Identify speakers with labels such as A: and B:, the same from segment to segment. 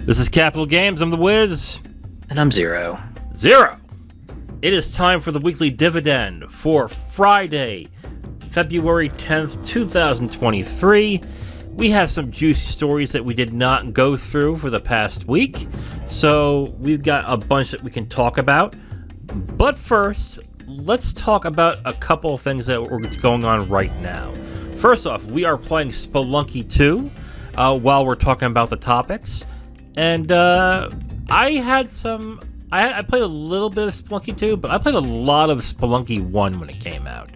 A: This is Capital Games. I'm the Wiz.
B: And I'm Zero.
A: It is time for the Weekly Dividend for Friday, February 10th, 2023. We have some juicy stories that we did not go through for the past week, so we've got a bunch that we can talk about. But first, let's talk about a couple of things that are going on right now. First off, we are playing Spelunky 2 while we're talking about the topics. And I played a little bit of Spelunky 2, but I played a lot of Spelunky 1 when it came out.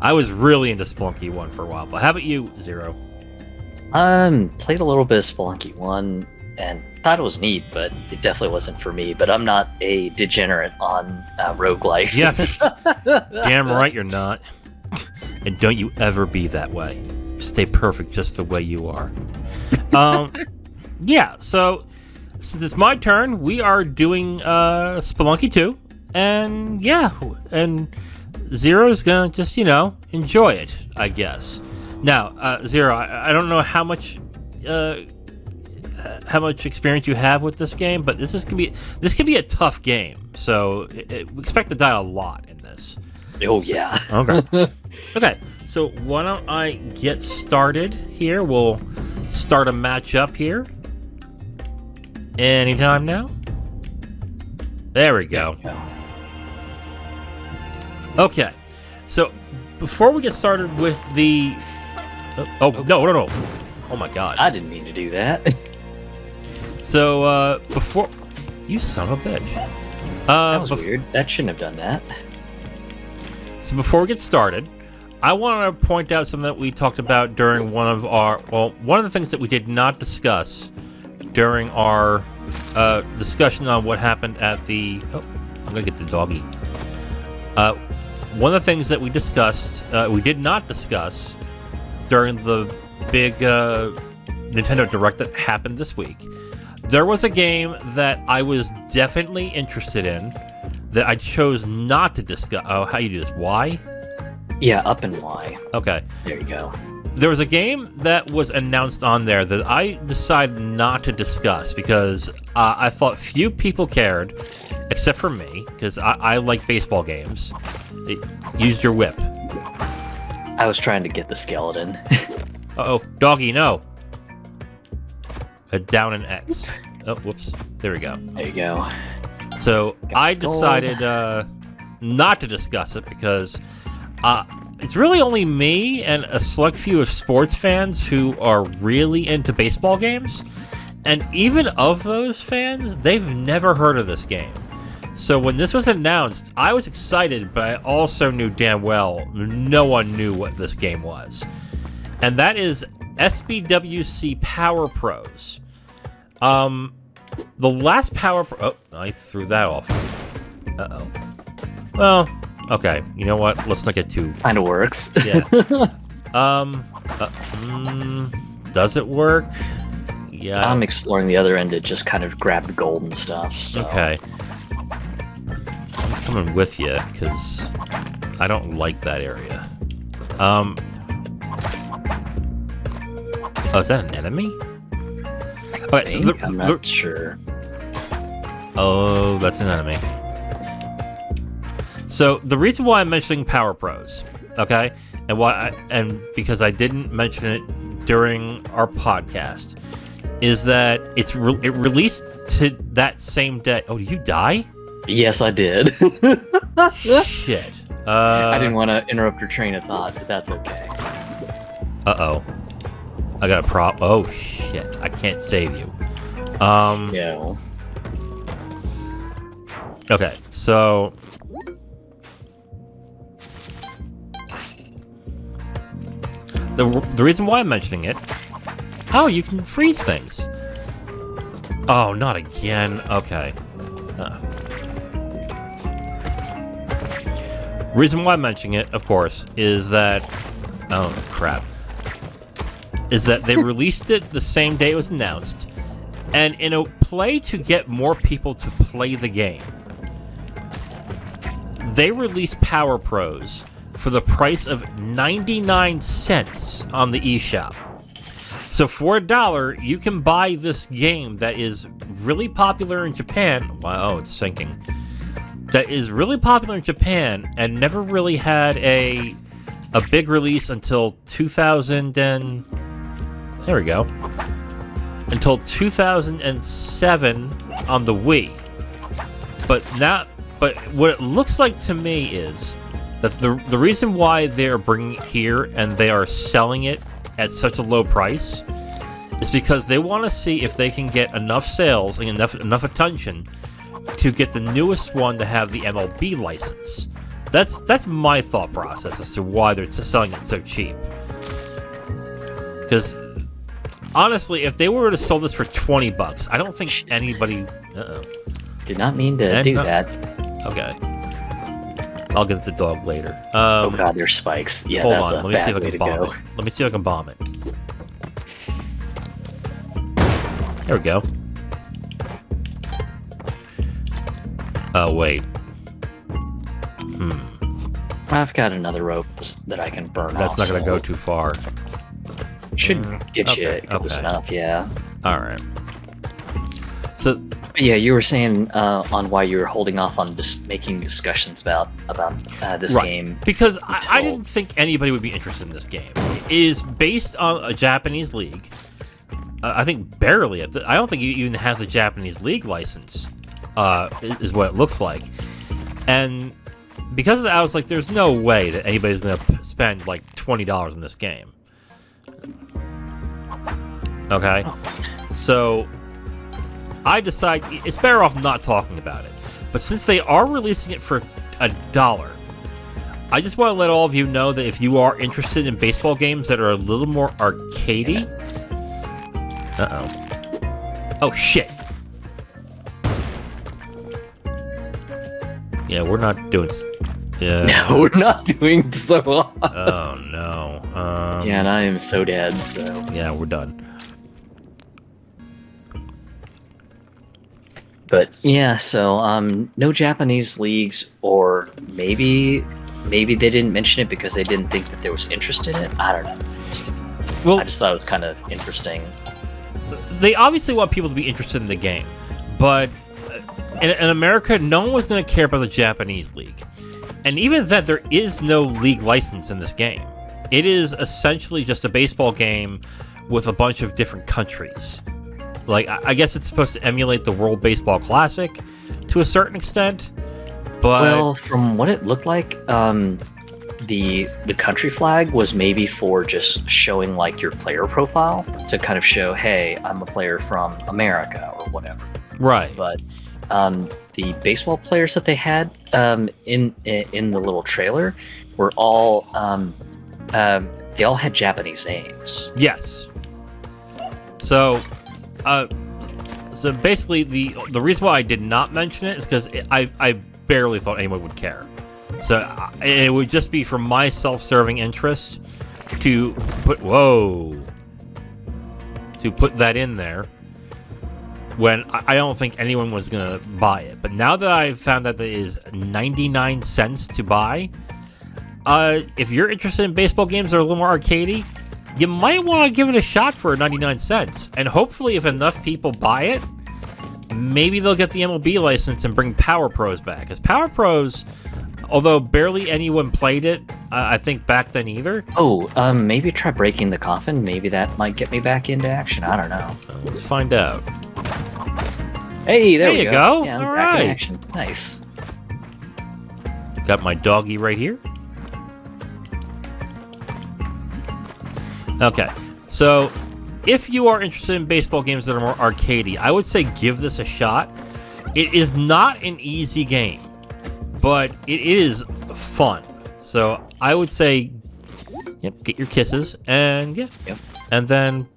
A: I was really into Spelunky 1 for a while, but how about you, Zero?
B: Played a little bit of Spelunky 1 and thought it was neat, but it definitely wasn't for me. But I'm not a degenerate on roguelikes.
A: Yeah, damn right you're not. And don't you ever be that way. Stay perfect just the way you are. Yeah, so since it's my turn, we are doing Spelunky 2. And yeah, and Zero's gonna just, enjoy it, I guess. Now, Zero, I don't know how much experience you have with this game, but this can be a tough game. So expect to die a lot in this.
B: Oh yeah.
A: Okay. Okay. So why don't I get started here? We'll start a matchup here. Anytime now. There we go. Okay. So before we get started with the no. Oh my god.
B: I didn't mean to do that.
A: So before you son of a bitch.
B: That was weird. That shouldn't have done that.
A: So before we get started, I want to point out something that we talked about during one of the things that we did not discuss during our discussion on what happened at the... Oh, I'm going to get the doggy. One of the things that we did not discuss during the big Nintendo Direct that happened this week. There was a game that I was definitely interested in that I chose not to discuss. Oh, how you do this? Y?
B: Yeah, up and Y.
A: Okay.
B: There you go.
A: There was a game that was announced on there that I decided not to discuss because I thought few people cared, except for me, because I like baseball games. Use your whip.
B: I was trying to get the skeleton.
A: Uh-oh. Doggy, no. Down an X. Oh, whoops. There we go.
B: There you go.
A: So I decided not to discuss it because it's really only me and a select few of sports fans who are really into baseball games. And even of those fans, they've never heard of this game. So when this was announced, I was excited, but I also knew damn well no one knew what this game was. And that is SBWC Power Pros. The last Power Pro... Oh, I threw that off. Uh-oh. Well, okay. You know what? Let's not get too...
B: Kinda works.
A: Yeah. Does it work? Yeah.
B: I'm exploring the other end to just kind of grab the gold and stuff, so...
A: Okay. I'm coming with you, because I don't like that area. Oh, is that an enemy? Okay,
B: I'm not sure.
A: Oh, that's an enemy. So the reason why I'm mentioning Power Pros, okay, and because I didn't mention it during our podcast, is that it released to that same day. Oh, did you die?
B: Yes, I did.
A: Shit.
B: I didn't want to interrupt your train of thought, but that's okay.
A: Uh-oh. I got a prop. Oh, shit. I can't save you.
B: Yeah.
A: Okay, so... The reason why I'm mentioning it... Oh, you can freeze things. Oh, not again. Okay. Reason why I'm mentioning it, of course, is that... Oh, crap. Is that they released it the same day it was announced, and in a play to get more people to play the game, they released Power Pros for the price of 99 cents on the eShop. So for $1, you can buy this game that is really popular in Japan. Wow, it's sinking. That is really popular in Japan and never really had a big release until 2000 and there we go. Until 2007 on the Wii. But what it looks like to me is that the reason why they're bringing it here and they are selling it at such a low price is because they want to see if they can get enough sales and enough attention to get the newest one to have the MLB license. That's my thought process as to why they're selling it so cheap. Because honestly, if they were to sell this for $20, I don't think anybody.
B: Did not mean to do that.
A: Okay. I'll get the dog later.
B: Oh god, there's spikes. Yeah,
A: hold
B: that's
A: on.
B: a
A: Let me see if
B: bad
A: I
B: way
A: can
B: to
A: bomb
B: go.
A: it. Let me see if I can bomb it. There we go. Oh wait.
B: I've got another rope that I can burn
A: That's
B: off.
A: not going to go too far.
B: Should get
A: okay,
B: you close enough, yeah.
A: All right. So
B: But yeah, you were saying on why you were holding off on making discussions about this game.
A: Because I didn't think anybody would be interested in this game. It is based on a Japanese league. I think barely. I don't think it even has a Japanese league license, is what it looks like. And because of that, I was like, there's no way that anybody's going to spend like $20 in this game. Okay? So I decide it's better off not talking about it. But since they are releasing it for $1, I just want to let all of you know that if you are interested in baseball games that are a little more arcadey. Oh shit. Yeah, we're not doing.
B: No, we're not doing so well.
A: Oh no.
B: Yeah, and I am so dead. So
A: yeah, we're done.
B: But yeah, so no Japanese leagues, or maybe they didn't mention it because they didn't think that there was interest in it. I don't know. I just thought it was kind of interesting.
A: They obviously want people to be interested in the game, but in America, no one was going to care about the Japanese league. And even then, there is no league license in this game. It is essentially just a baseball game with a bunch of different countries. Like, I guess it's supposed to emulate the World Baseball Classic to a certain extent, but...
B: Well, from what it looked like, the country flag was maybe for just showing, like, your player profile to kind of show, hey, I'm a player from America or whatever.
A: Right.
B: But the baseball players that they had in the little trailer were all... they all had Japanese names.
A: Yes. So basically, the reason why I did not mention it is because I barely thought anyone would care. So it would just be for my self-serving interest to put that in there when I don't think anyone was gonna buy it. But now that I've found that it is 99 cents to buy, if you're interested in baseball games that are a little more arcadey, you might want to give it a shot for 99 cents. And hopefully if enough people buy it, maybe they'll get the MLB license and bring Power Pros back. Because Power Pros, although barely anyone played it, I think back then either.
B: Oh, maybe try breaking the coffin. Maybe that might get me back into action. I don't know.
A: Let's find out.
B: Hey, there
A: you go.
B: Yeah, I'm
A: all
B: back
A: right.
B: in action. Nice.
A: Got my doggy right here. Okay, so if you are interested in baseball games that are more arcadey, I would say give this a shot. It is not an easy game, but it is fun. So I would say, get your kisses and and then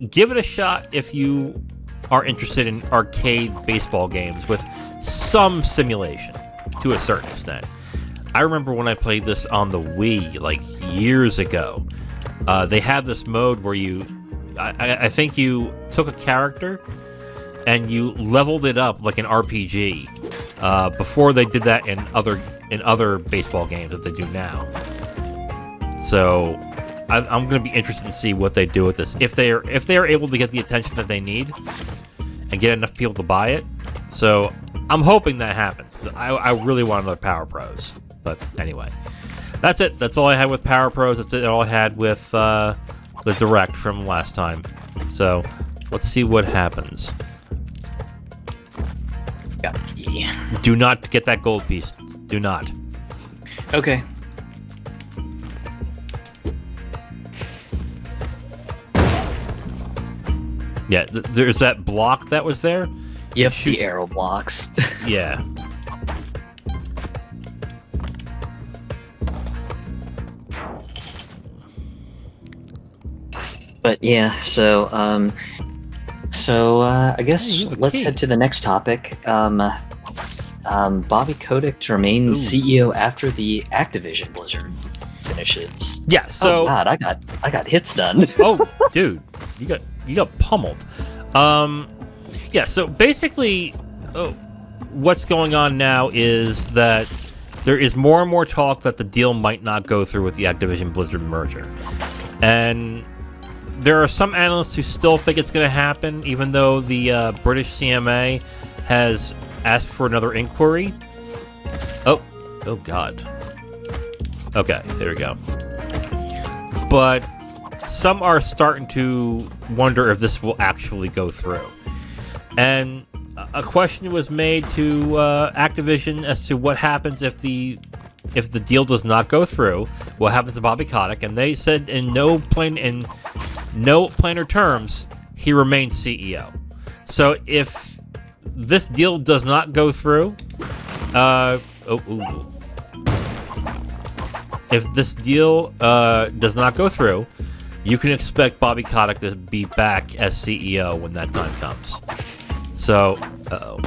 A: give it a shot if you are interested in arcade baseball games with some simulation to a certain extent. I remember when I played this on the Wii like years ago. They had this mode where I think you took a character and you leveled it up like an RPG. Before they did that in other baseball games that they do now. So I'm going to be interested to see what they do with this. If they are able to get the attention that they need, and get enough people to buy it. So I'm hoping that happens, because I really want another Power Pros. But anyway, that's it. That's all I had with Power Pros. That's it. All I had with the Direct from last time. So let's see what happens.
B: Got a key.
A: Do not get that gold piece. Do not.
B: Okay.
A: Yeah, there's that block that was there.
B: Yep, the arrow blocks.
A: Yeah.
B: But yeah, so I guess let's head to the next topic. Bobby Kotick to remain CEO after the Activision Blizzard finishes.
A: Yeah. So.
B: Oh God, I got hits done.
A: Oh, dude, you got pummeled. Yeah. So basically, what's going on now is that there is more and more talk that the deal might not go through with the Activision Blizzard merger, and there are some analysts who still think it's going to happen, even though the British CMA has asked for another inquiry. Oh God. Okay, there we go. But some are starting to wonder if this will actually go through. And a question was made to Activision as to what happens if the deal does not go through. What happens to Bobby Kotick? And they said in no plainer terms, he remains CEO. So if this deal does not go through, if this deal does not go through, you can expect Bobby Kotick to be back as CEO when that time comes. So,
B: Oh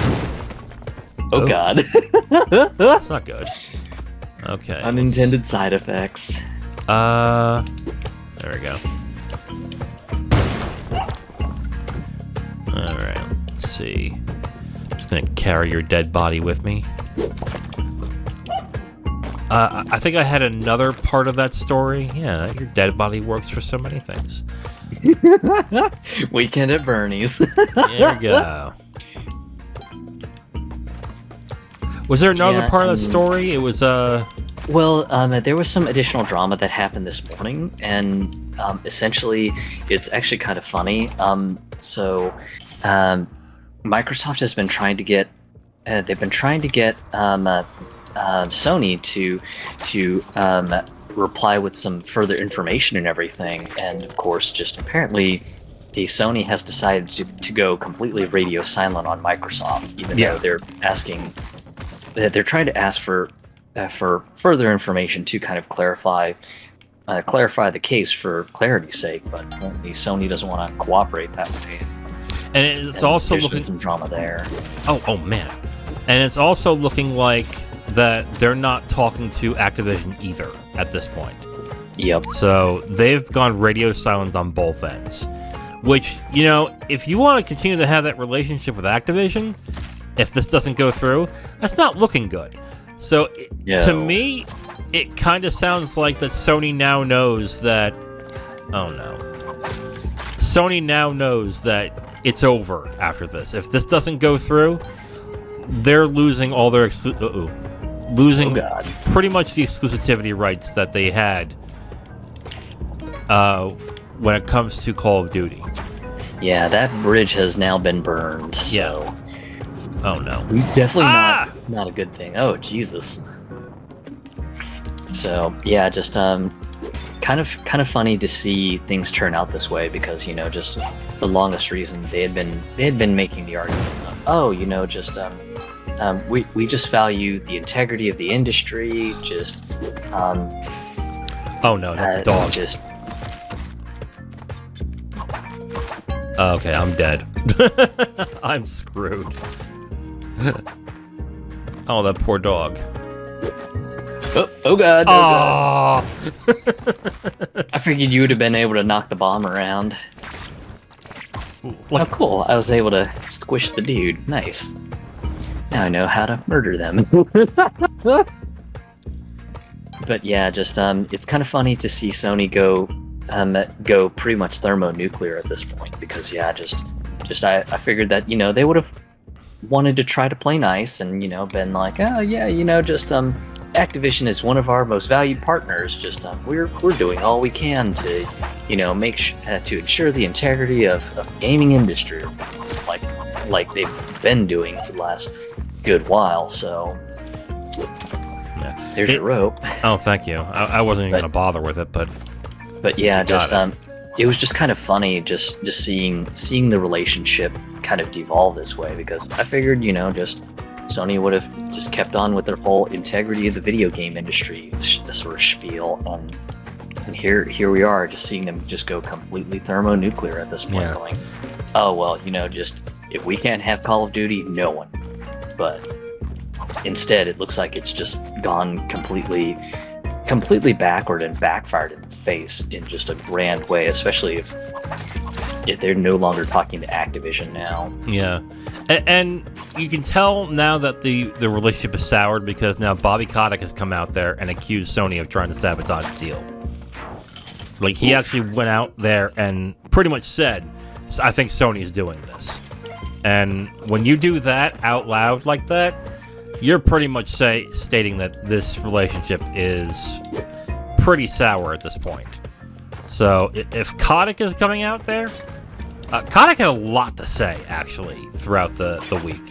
B: God.
A: That's not good. Okay.
B: Unintended side effects.
A: There we go. Alright, let's see. I'm just gonna carry your dead body with me. I think I had another part of that story. Yeah, your dead body works for so many things.
B: Weekend at Bernie's.
A: There we go. Was there another part of the story? It was
B: Well, there was some additional drama that happened this morning, and essentially, it's actually kind of funny. Microsoft has been trying to get, Sony to reply with some further information and everything, and of course, just apparently, Sony has decided to go completely radio silent on Microsoft, even though they're trying to ask for further information to kind of clarify the case for clarity's sake, but apparently Sony doesn't want to cooperate that way.
A: And it's also
B: there's
A: looking
B: been some drama there.
A: Oh man, and it's also looking like that they're not talking to Activision either at this point.
B: Yep.
A: So they've gone radio silent on both ends. Which, you know, if you want to continue to have that relationship with Activision, if this doesn't go through, that's not looking good. So to me, it kind of sounds like that Sony now knows that. Oh no. Sony now knows that it's over after this. If this doesn't go through, they're losing all their pretty much the exclusivity rights that they had when it comes to Call of Duty.
B: Yeah, that bridge has now been burned. So.
A: Yeah. Oh no.
B: Definitely not a good thing. Oh Jesus. So yeah, just kind of funny to see things turn out this way, because just the longest reason they had been making the argument of, we just value the integrity of the industry, just
A: oh no, that's a dog.
B: Just
A: okay, I'm dead. I'm screwed. Oh, that poor dog.
B: Oh God.
A: Oh.
B: I figured you would have been able to knock the bomb around. Oh, cool. I was able to squish the dude. Nice. Now I know how to murder them. But yeah, just it's kind of funny to see Sony go pretty much thermonuclear at this point, because just I figured that they would have wanted to try to play nice and been like, oh yeah, just Activision is one of our most valued partners. Just we're doing all we can to make to ensure the integrity of gaming industry, like they've been doing for the last good while. So there's your rope.
A: Oh, thank you. I wasn't even gonna bother with it, but
B: yeah, just it was just kind of funny just seeing the relationship kind of devolve this way, because I figured just Sony would have just kept on with their whole integrity of the video game industry sort of spiel, and here we are just seeing them just go completely thermonuclear at this point, going, oh well, just if we can't have Call of Duty, no one. But instead it looks like it's just gone completely backward and backfired in the face in just a grand way, especially if they're no longer talking to Activision now.
A: Yeah. And you can tell now that the relationship is soured, because now Bobby Kotick has come out there and accused Sony of trying to sabotage the deal. Like, he actually went out there and pretty much said, I think Sony's doing this. And when you do that out loud like that, you're pretty much stating that this relationship is pretty sour at this point. So if Kotick is coming out there, Kotick had a lot to say, actually, throughout the week.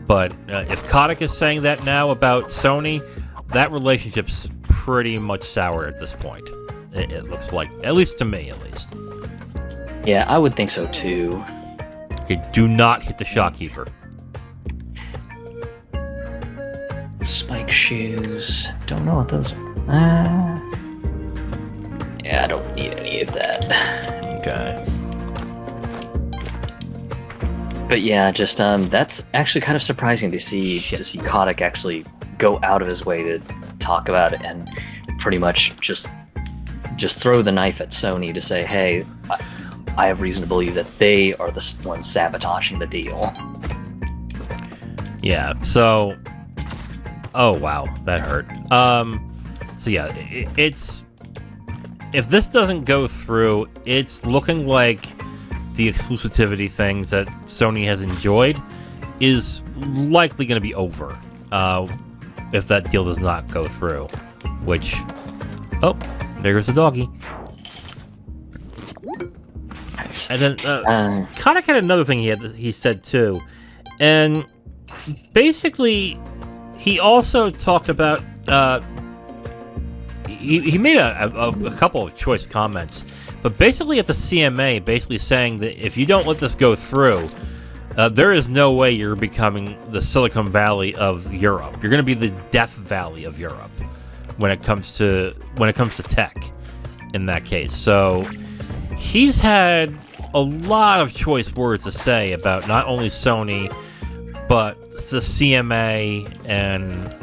A: But if Kotick is saying that now about Sony, that relationship's pretty much sour at this point. It looks like, at least to me, at least.
B: Yeah, I would think so, too.
A: Okay, do not hit the shopkeeper.
B: Spike shoes. Don't know what those are. Yeah, I don't need any of that.
A: Okay.
B: But yeah, just that's actually kind of surprising to see Kotick actually go out of his way to talk about it and pretty much just throw the knife at Sony to say, hey, I have reason to believe that they are the ones sabotaging the deal.
A: Yeah, so... Oh, wow, that hurt. So yeah, it's... If this doesn't go through, it's looking like the exclusivity things that Sony has enjoyed is likely going to be over if that deal does not go through. Which... Oh, there goes the doggy.
B: Nice.
A: And then Kotick had another thing he said too, and basically he also talked about he made a couple of choice comments, but basically at the CMA, basically saying that if you don't let this go through, there is no way you're becoming the Silicon Valley of Europe. You're going to be the Death Valley of Europe when it comes to tech. In that case, so he's had a lot of choice words to say about not only Sony, but the CMA and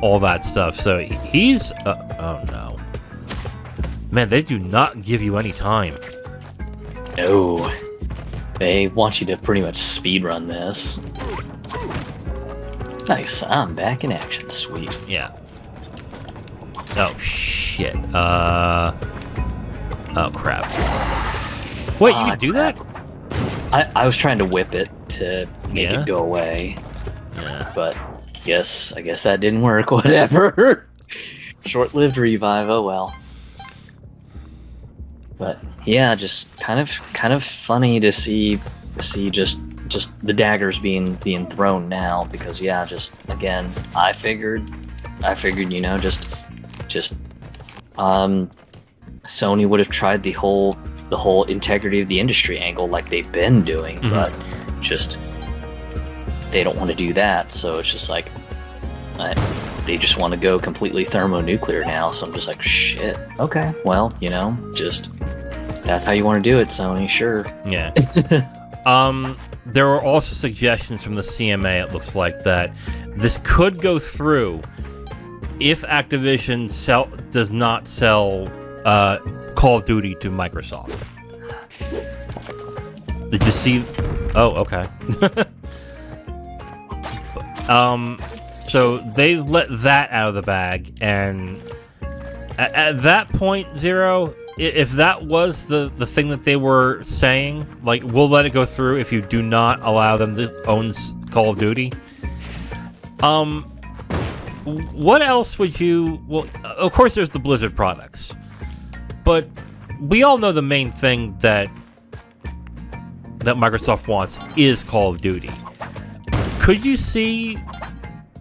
A: all that stuff. So he's... oh, no. Man, they do not give you any time.
B: No. They want you to pretty much speedrun this. Nice. I'm back in action. Sweet.
A: Yeah. Oh, shit. Oh, crap. Wait, you can do that?
B: I was trying to whip it to make it go away.
A: Yeah.
B: But I guess that didn't work. Whatever. Short-lived revive. Oh well. But yeah, just kind of funny to see just the daggers being thrown now, because just again, I figured Sony would have tried the whole integrity of the industry angle like they've been doing, but just they don't want to do that. So it's just like they just want to go completely thermonuclear now. So I'm just like, shit. Okay, well, just that's how you want to do it, Sony. Sure.
A: Yeah. There were also suggestions from the CMA. It looks like that this could go through if Activision does not sell Call of Duty to Microsoft. Did you see? Oh, okay. So they've let that out of the bag, and at that point, Zero, if that was the thing that they were saying, like, we'll let it go through if you do not allow them to own Call of Duty. What else would you... Well, of course there's the Blizzard products. But we all know the main thing that Microsoft wants is Call of Duty. Could you see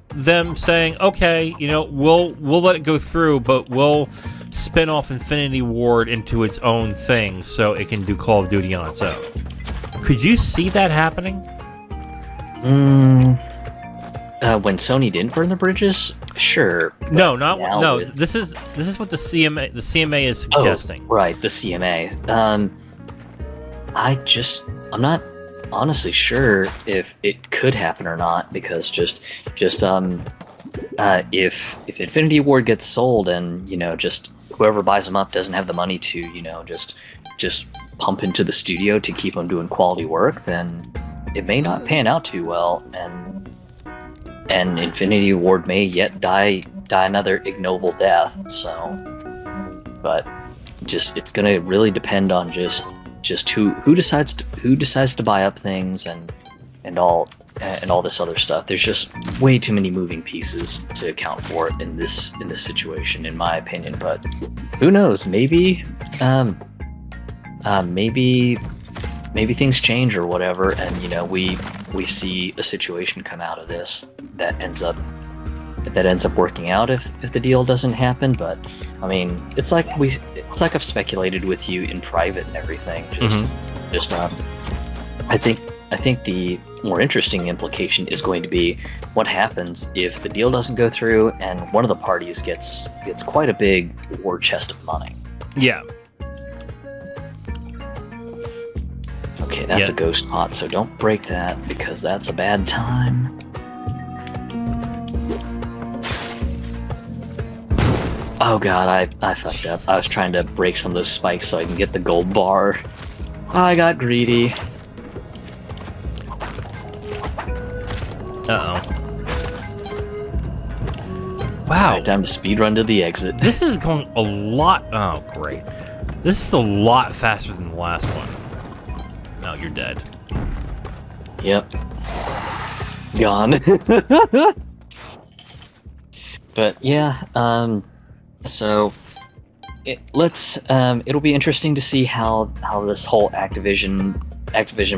A: them saying, okay, we'll let it go through, but we'll spin off Infinity Ward into its own thing so it can do Call of Duty on its own? Could you see that happening?
B: When Sony didn't burn the bridges, sure.
A: No. This is what the CMA is suggesting.
B: Oh, right, the CMA. I'm not honestly sure if it could happen or not, because if Infinity Ward gets sold and just whoever buys them up doesn't have the money to just pump into the studio to keep them doing quality work, then it may not pan out too well, and Infinity Ward may yet die another ignoble death. So, but it's gonna really depend on just who decides to buy up things and all this other stuff. There's just way too many moving pieces to account for it in this situation, in my opinion. But who knows? Maybe things change or whatever, and we see a situation come out of this that ends up working out if the deal doesn't happen. But I mean, it's like I've speculated with you in private and everything. I think the more interesting implication is going to be what happens if the deal doesn't go through and one of the parties gets quite a big war chest of money.
A: Yeah.
B: Okay, that's a ghost pot, so don't break that because that's a bad time. Oh god, I fucked up. I was trying to break some of those spikes so I can get the gold bar. I got greedy.
A: Uh-oh. Wow.
B: Right, time to speedrun to the exit.
A: This is going a lot... Oh, great. This is a lot faster than the last one. No, you're dead.
B: Yep. Gone. But yeah, so it'll be interesting to see how this whole Activision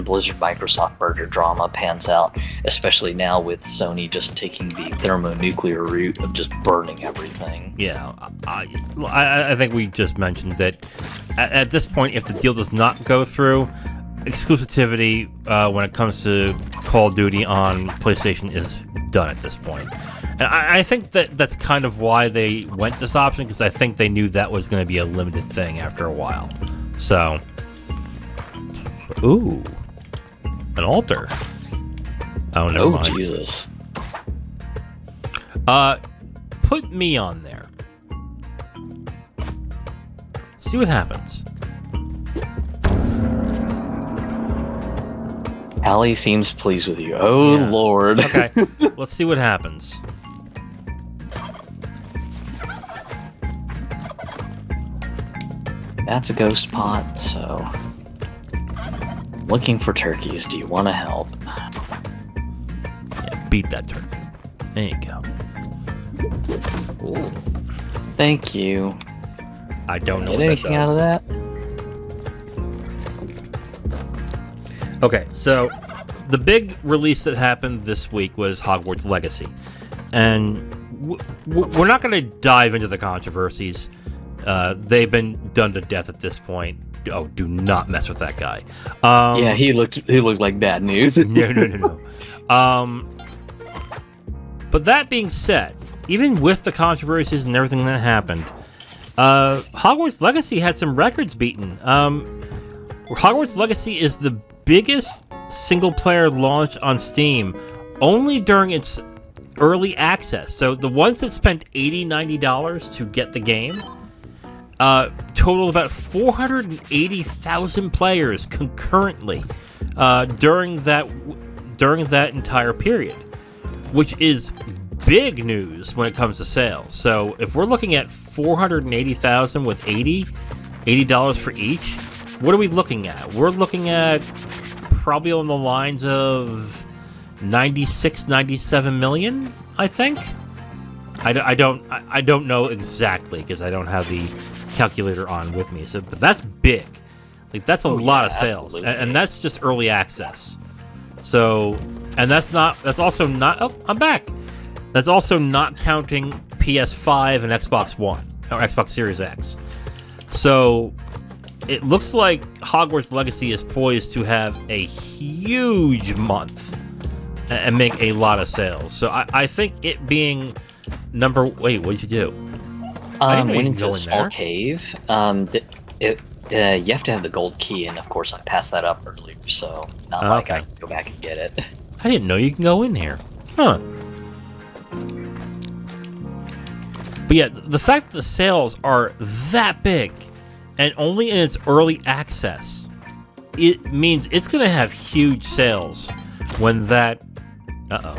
B: Blizzard Microsoft merger drama pans out, especially now with Sony just taking the thermonuclear route of just burning everything.
A: Yeah, I think we just mentioned that at this point, if the deal does not go through, exclusivity when it comes to Call of Duty on PlayStation is done at this point. And I think that's kind of why they went this option, because I think they knew that was going to be a limited thing after a while. So, ooh, an altar. Oh, never mind.
B: Jesus.
A: Put me on there. See what happens.
B: Allie seems pleased with you. Oh, yeah. Lord.
A: Okay, let's see what happens.
B: That's a ghost pot, so... Looking for turkeys. Do you want to help?
A: Yeah, beat that turkey. There you go. Ooh.
B: Thank you.
A: I don't know
B: what
A: that
B: anything
A: does.
B: Out of that?
A: Okay, so the big release that happened this week was Hogwarts Legacy. And we're not going to dive into the controversies. They've been done to death at this point. Oh, do not mess with that guy.
B: Yeah, he looked like bad news.
A: No. But that being said, even with the controversies and everything that happened, Hogwarts Legacy had some records beaten. Hogwarts Legacy is the biggest single-player launch on Steam only during its early access. So the ones that spent $80, $90 to get the game total about 480,000 players concurrently during that entire period, which is big news when it comes to sales. So if we're looking at 480,000 with 80, $80 for each. What are we looking at? We're looking at probably on the lines of 96, 97 million, I think. I don't know exactly because I don't have the calculator on with me. So, but that's big. Like that's a lot of sales, and that's just early access. So, and that's also not. Oh, I'm back. That's also not counting PS5 and Xbox One or Xbox Series X. So, it looks like Hogwarts Legacy is poised to have a huge month and make a lot of sales. So, I think it being number. Wait, what did you do?
B: Went into a small cave. You have to have the gold key, and of course I passed that up earlier, so not like I can go back and get it.
A: I didn't know you can go in here. Huh. But yeah, the fact that the sales are that big, and only in its early access, it means it's going to have huge sales when that... Uh-oh.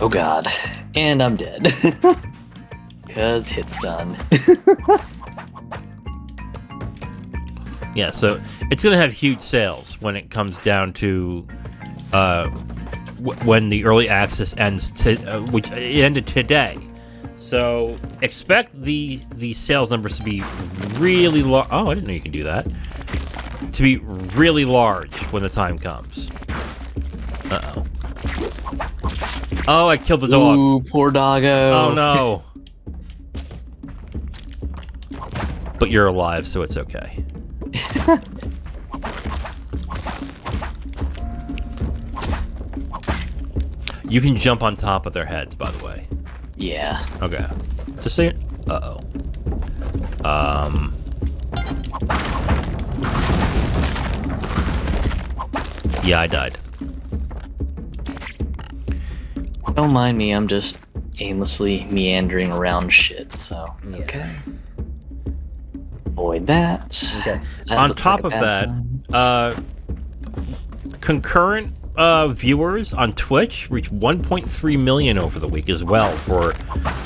B: Oh god. And I'm dead. 'Cause hit's done.
A: Yeah, so it's going to have huge sales when it comes down to when the early access ends, which it ended today. So expect the sales numbers to be really large. Oh, I didn't know you could do that. To be really large when the time comes. Uh-oh. Oh, I killed the dog.
B: Ooh, poor doggo.
A: Oh, no. But you're alive, so it's okay. You can jump on top of their heads, by the way.
B: Yeah.
A: Okay. Just say it. Uh-oh. Yeah, I died.
B: Don't mind me, I'm just aimlessly meandering around shit, so...
A: Yeah.
B: Okay. Avoid that.
A: Okay. On top of that, concurrent viewers on Twitch reached 1.3 million over the week as well for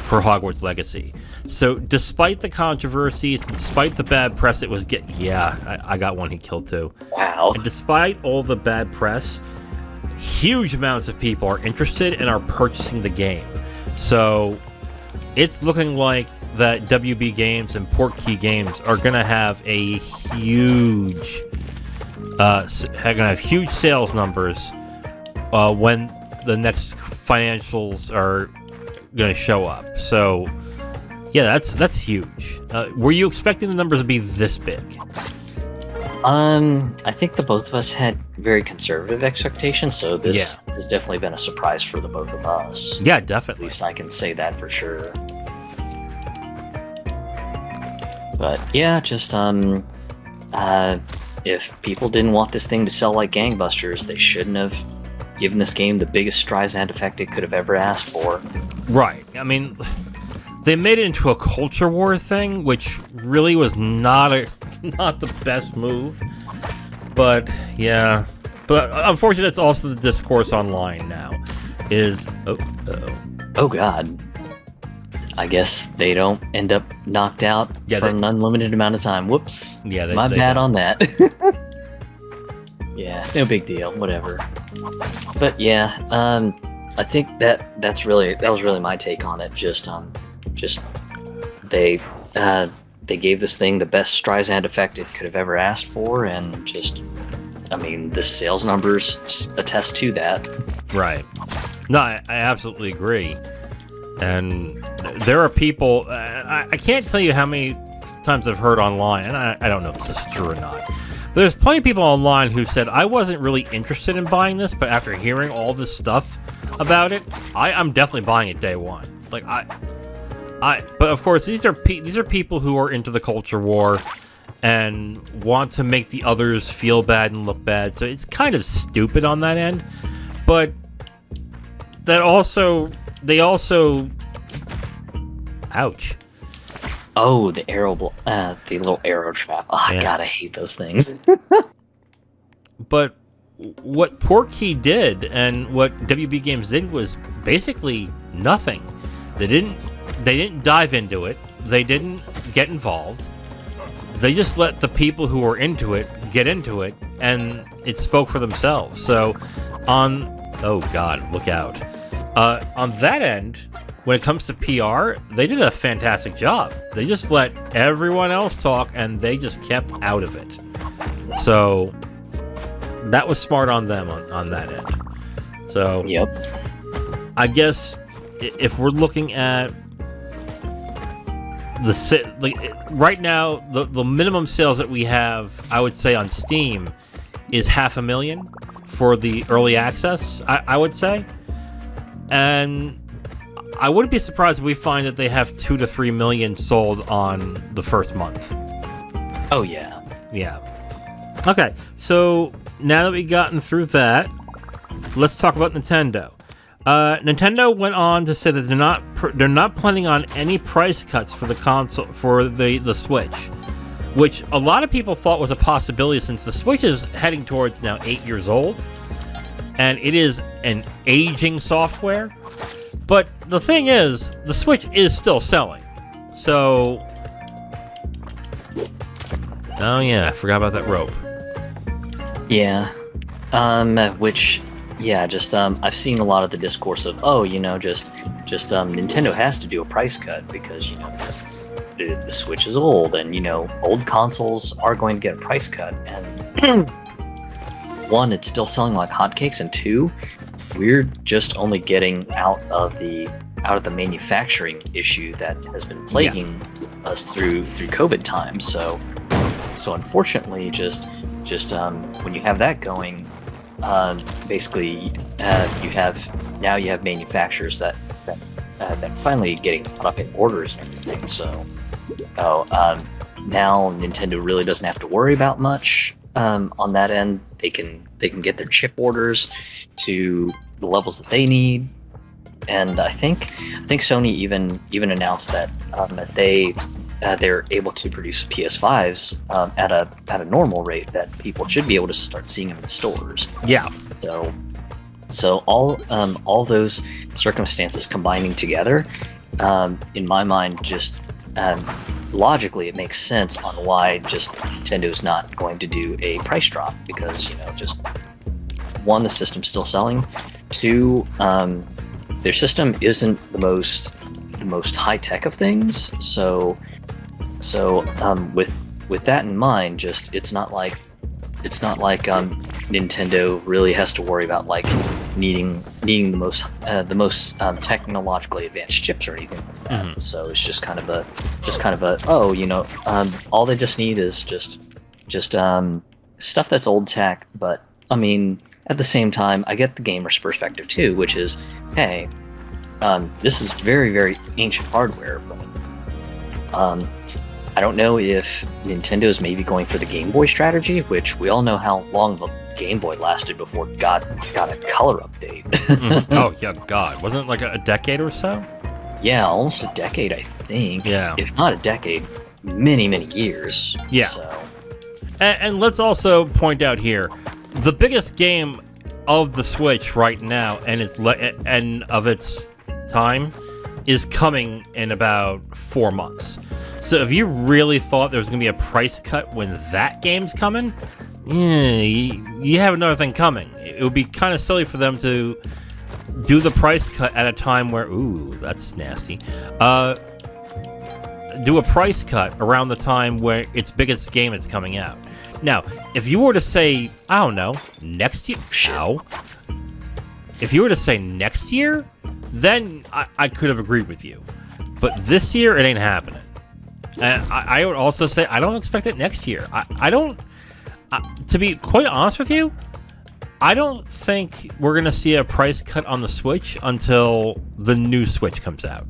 A: Hogwarts Legacy. So despite the controversies, despite the bad press it was getting... Yeah, I got one he killed too.
B: Wow.
A: And despite all the bad press, huge amounts of people are interested and are purchasing the game. So it's looking like that WB Games and Portkey Games are going to have a huge... huge sales numbers when the next financials are going to show up. So, yeah, that's huge. Were you expecting the numbers to be this big?
B: I think the both of us had very conservative expectations, so this has definitely been a surprise for the both of us.
A: Yeah, definitely.
B: At least I can say that for sure. But yeah, just if people didn't want this thing to sell like gangbusters, they shouldn't have given this game the biggest Streisand effect it could have ever asked for.
A: Right. I mean, they made it into a culture war thing, which really was not the best move. But yeah, but unfortunately, that's also the discourse online now.
B: Oh god. I guess they don't end up knocked out for an unlimited amount of time. Whoops.
A: Yeah,
B: my bad on that. Yeah, no big deal. Whatever. But yeah, I think that was really my take on it. Just they gave this thing the best Streisand effect it could have ever asked for, and just, I mean, the sales numbers attest to that.
A: Right. No, I absolutely agree. And there are people, I can't tell you how many times I've heard online, and I don't know if this is true or not. There's plenty of people online who said, I wasn't really interested in buying this, but after hearing all this stuff about it, I'm definitely buying it day one. Like, but of course, these are people who are into the culture war and want to make the others feel bad and look bad, so it's kind of stupid on that end. But they also... Ouch.
B: Oh, the the little arrow trap. Oh, yeah. God, I hate those things.
A: But what Portkey did and what WB Games did was basically nothing. They didn't dive into it. They didn't get involved. they just let the people who were into it get into it, and it spoke for themselves. So oh God, look out. On that end, when it comes to PR, they did a fantastic job. They just let everyone else talk, and they just kept out of it. So that was smart on them on that end. So
B: yep.
A: I guess if we're looking at right now, the minimum sales that we have, I would say on Steam, is 500,000 for the early access. I would say, and I wouldn't be surprised if we find that they have 2 to 3 million sold on the first month.
B: Oh yeah.
A: Yeah. Okay, so now that we've gotten through that, let's talk about Nintendo. Nintendo went on to say that they're not planning on any price cuts for the console for the Switch, which a lot of people thought was a possibility since the Switch is heading towards now 8 years old, and it is an aging software. But the thing is, the Switch is still selling. So, oh yeah, I forgot about that rope.
B: Yeah. Which, yeah, just I've seen a lot of the discourse of, just Nintendo has to do a price cut because the Switch is old, and old consoles are going to get a price cut, and one, it's still selling like hotcakes, and two, we're just only getting out of the manufacturing issue that has been plaguing us through COVID times. So unfortunately, just when you have that going, basically you have manufacturers that finally getting caught up in orders and everything. So now Nintendo really doesn't have to worry about much on that end. They can get their chip orders to the levels that they need, and I think Sony even announced that they're able to produce PS5s at a normal rate that people should be able to start seeing them in stores.
A: Yeah.
B: So all those circumstances combining together, in my mind, just logically it makes sense on why just Nintendo's not going to do a price drop, because just one, the system's still selling. Two, their system isn't the most high tech of things. So with that in mind, just it's not like Nintendo really has to worry about like needing the most technologically advanced chips or anything like that.
A: Mm-hmm.
B: So it's just kind of a all they just need is just stuff that's old tech. But I mean, at the same time, I get the gamer's perspective too, which is, hey, this is very, very ancient hardware, but I don't know if Nintendo is maybe going for the Game Boy strategy, which we all know how long the Game Boy lasted before it got a color update.
A: Mm-hmm. Oh yeah, God, wasn't it like a decade or so?
B: Yeah, almost a decade, I think.
A: Yeah,
B: if not a decade, many years.
A: Yeah.
B: So.
A: And let's also point out here, the biggest game of the Switch right now and of its time is coming in about 4 months. So if you really thought there was going to be a price cut when that game's coming, you have another thing coming. It would be kind of silly for them to do the price cut at a time where, ooh, that's nasty. Do a price cut around the time where its biggest game is coming out. Now, if you were to say, I don't know, next year, if you were to say next year, then I could have agreed with you. But this year, it ain't happening. And I would also say I don't expect it next year. I don't, to be quite honest with you, I don't think we're going to see a price cut on the Switch until the new Switch comes out.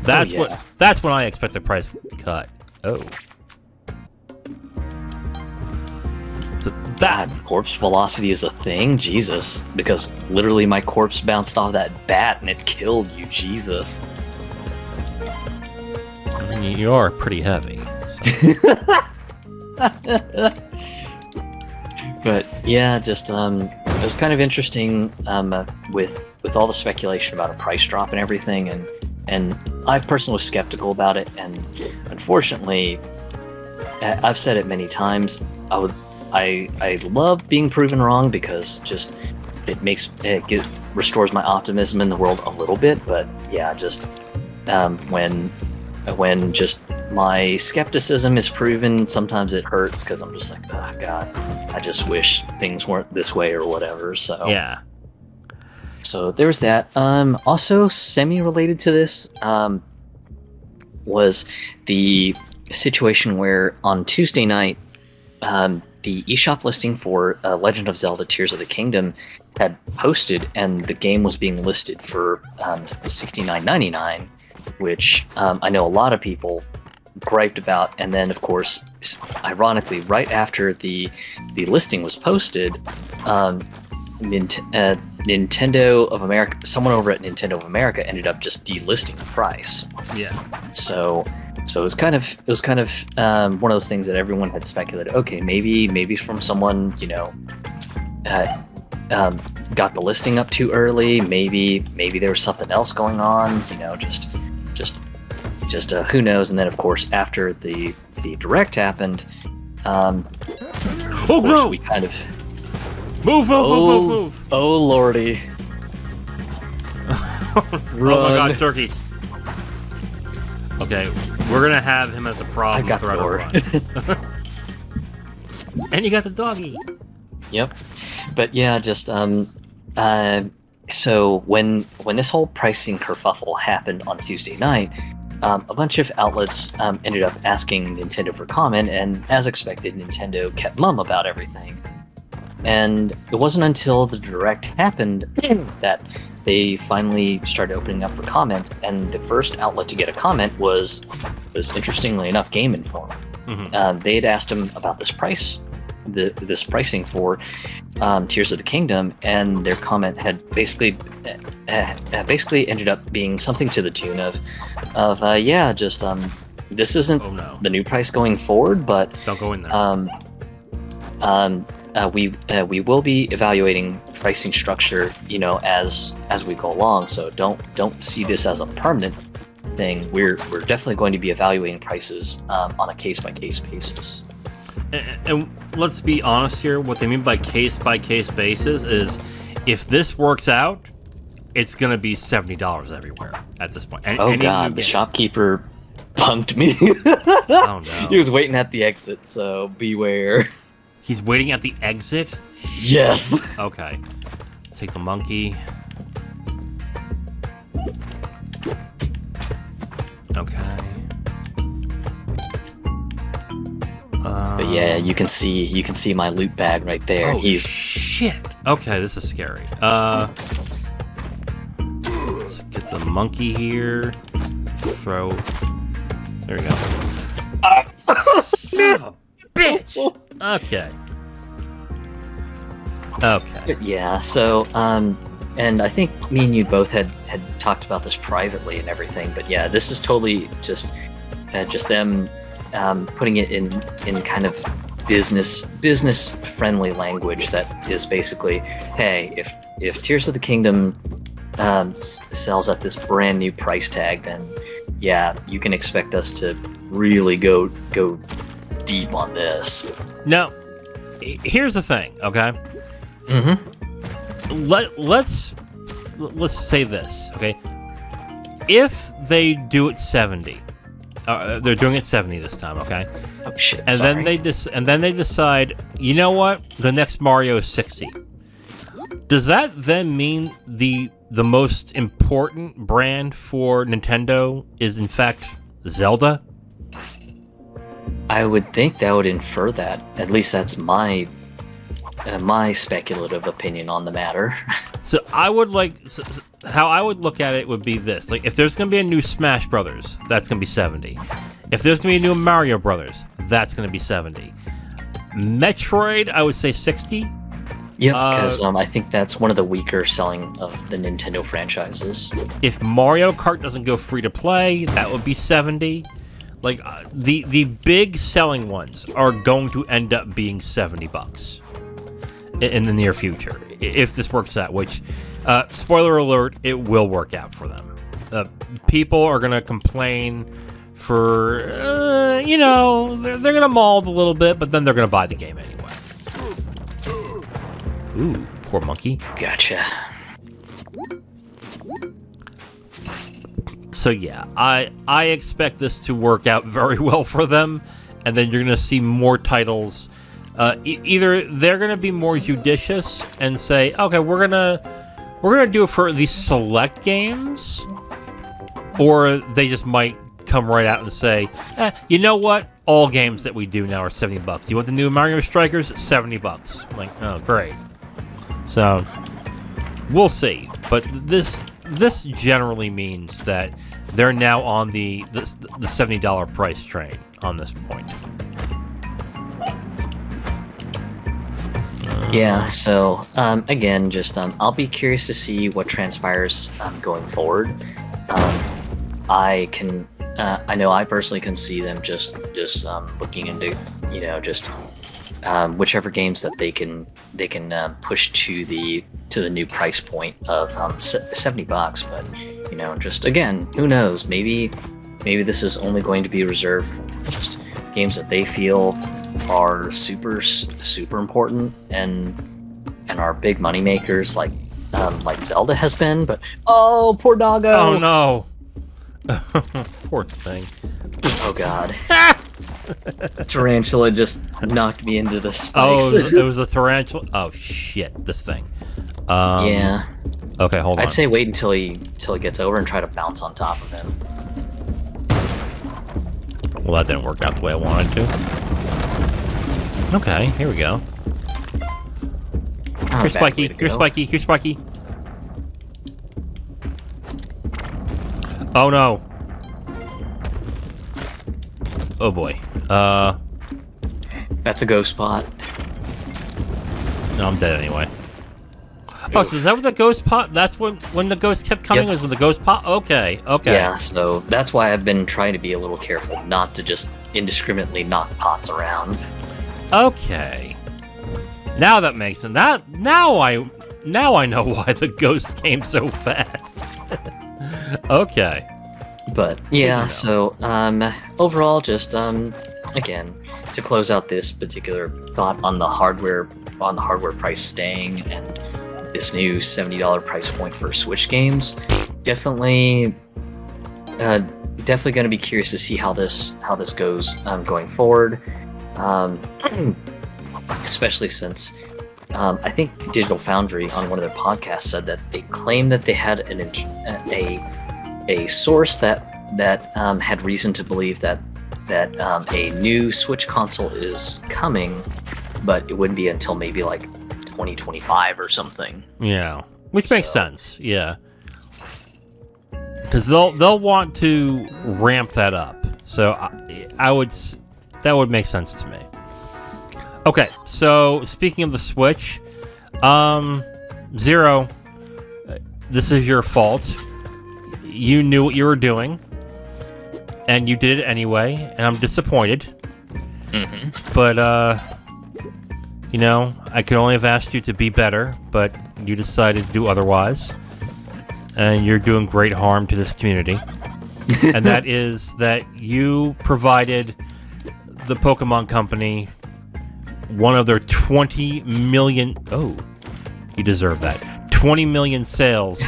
A: That's when I expect the price cut. Oh.
B: That corpse velocity is a thing? Jesus. Because literally my corpse bounced off that bat and it killed you. Jesus.
A: I mean, you are pretty heavy. So.
B: But yeah, just it was kind of interesting with all the speculation about a price drop and everything, and I personally was skeptical about it, and unfortunately, I've said it many times. I love being proven wrong because just restores my optimism in the world a little bit. But yeah, just when just my skepticism is proven, sometimes it hurts because I'm just like, oh god, I just wish things weren't this way or whatever. So
A: yeah.
B: So there was that. Also, semi-related to this was the situation where on Tuesday night, the eShop listing for Legend of Zelda: Tears of the Kingdom had posted, and the game was being listed for $69.99, which I know a lot of people griped about. And then, of course, ironically, right after the listing was posted, Nintendo of America, someone over at Nintendo of America ended up just delisting the price.
A: Yeah.
B: So it was kind of one of those things that everyone had speculated. Okay, maybe from someone got the listing up too early. Maybe there was something else going on. Just who knows? And then of course after the direct happened, we kind of
A: move.
B: Oh lordy!
A: Run. Oh my god, turkeys! Okay, we're gonna have him as a problem.
B: I got the door.
A: And you got the doggy.
B: Yep. But yeah, just so when this whole pricing kerfuffle happened on Tuesday night, a bunch of outlets ended up asking Nintendo for comment, and as expected, Nintendo kept mum about everything. And it wasn't until the direct happened that they finally started opening up for comment, and the first outlet to get a comment was interestingly enough, Game Informer.
A: Mm-hmm.
B: They had asked him about this pricing for Tears of the Kingdom, and their comment had basically ended up being something to the tune of this isn't the new price going forward, but
A: don't go in there.
B: We will be evaluating pricing structure, as we go along. So don't see this as a permanent thing. We're definitely going to be evaluating prices on a case by case basis.
A: And let's be honest here. What they mean by case basis is, if this works out, it's going to be $70 everywhere at this point.
B: Oh god, the shopkeeper punked me.
A: Oh no,
B: he was waiting at the exit, so beware.
A: He's waiting at the exit?
B: Yes.
A: Okay. Take the monkey. Okay.
B: But yeah, you can see my loot bag right there.
A: Oh, shit. Okay, this is scary. Let's get the monkey here. Throw. There we go. Son of a bitch. Okay.
B: Yeah, so, and I think me and you both had talked about this privately and everything, but yeah, this is totally just them putting it in kind of business friendly language that is basically, hey, if Tears of the Kingdom sells at this brand new price tag, then yeah, you can expect us to really go deep on this.
A: Now, here's the thing, okay?
B: Mm-hmm.
A: Let's say this, okay? If they do it 70, they're doing it 70 this time, okay?
B: Oh shit!
A: And
B: sorry.
A: then they decide, you know what? The next Mario is 60. Does that then mean the most important brand for Nintendo is in fact Zelda?
B: I would think that would infer that. At least that's my speculative opinion on the matter.
A: So how I would look at it would be this: like, if there's gonna be a new Smash Brothers, that's gonna be 70. If there's gonna be a new Mario Brothers, that's gonna be 70. Metroid, I would say 60.
B: Yeah, because I think that's one of the weaker selling of the Nintendo franchises.
A: If Mario Kart doesn't go free to play, that would be 70. Like, the big selling ones are going to end up being $70 in the near future, if this works out, which, spoiler alert, it will work out for them. People are going to complain for, they're going to mold a little bit, but then they're going to buy the game anyway. Ooh, poor monkey.
B: Gotcha.
A: So yeah, I expect this to work out very well for them, and then you're going to see more titles. Either they're going to be more judicious and say, okay, we're gonna do it for these select games, or they just might come right out and say, you know what? All games that we do now are $70. You want the new Mario Strikers? $70. I'm like, oh, great. So we'll see. But this generally means that they're now on the $70 price train on this point.
B: Yeah, so again, just I'll be curious to see what transpires going forward. I know I personally can see them just looking into whichever games that they can push to the new price point of $70. But just again, who knows? Maybe this is only going to be reserved for just games that they feel are super important and are big money makers like Zelda has been. But oh, poor doggo!
A: Oh no, poor thing.
B: Oh god. Tarantula just knocked me into the spikes.
A: Oh, it was a tarantula. Oh shit, this thing.
B: Yeah.
A: Okay, hold on.
B: I'd say wait until he gets over and try to bounce on top of him.
A: Well, that didn't work out the way I wanted to. Okay, here we go. Here's Spiky. Here's Spiky. Here's Spiky. Oh no. Oh boy.
B: That's a ghost pot.
A: No, I'm dead anyway. Oh, so is that what the ghost pot? That's when the ghost kept coming?
B: Yep.
A: Was with the ghost pot? Okay.
B: Yeah, so that's why I've been trying to be a little careful not to just indiscriminately knock pots around.
A: Okay. Now that makes sense. Now I know why the ghost came so fast. Okay.
B: But yeah, so overall, just again, to close out this particular thought on the hardware price staying and this new $70 price point for Switch games, definitely going to be curious to see how this goes going forward. Especially since I think Digital Foundry on one of their podcasts said that they claimed that they had a source that had reason to believe that a new Switch console is coming, but it wouldn't be until maybe like 2025 or something.
A: Yeah, which makes sense. Yeah, because they'll want to ramp that up. So that would make sense to me. Okay, so speaking of the Switch, Zero, this is your fault. You knew what you were doing, and you did it anyway, and I'm disappointed.
B: Mm-hmm.
A: But, I could only have asked you to be better, but you decided to do otherwise. And you're doing great harm to this community. And that is that you provided the Pokemon Company one of their 20 million... Oh, you deserve that. 20 million sales.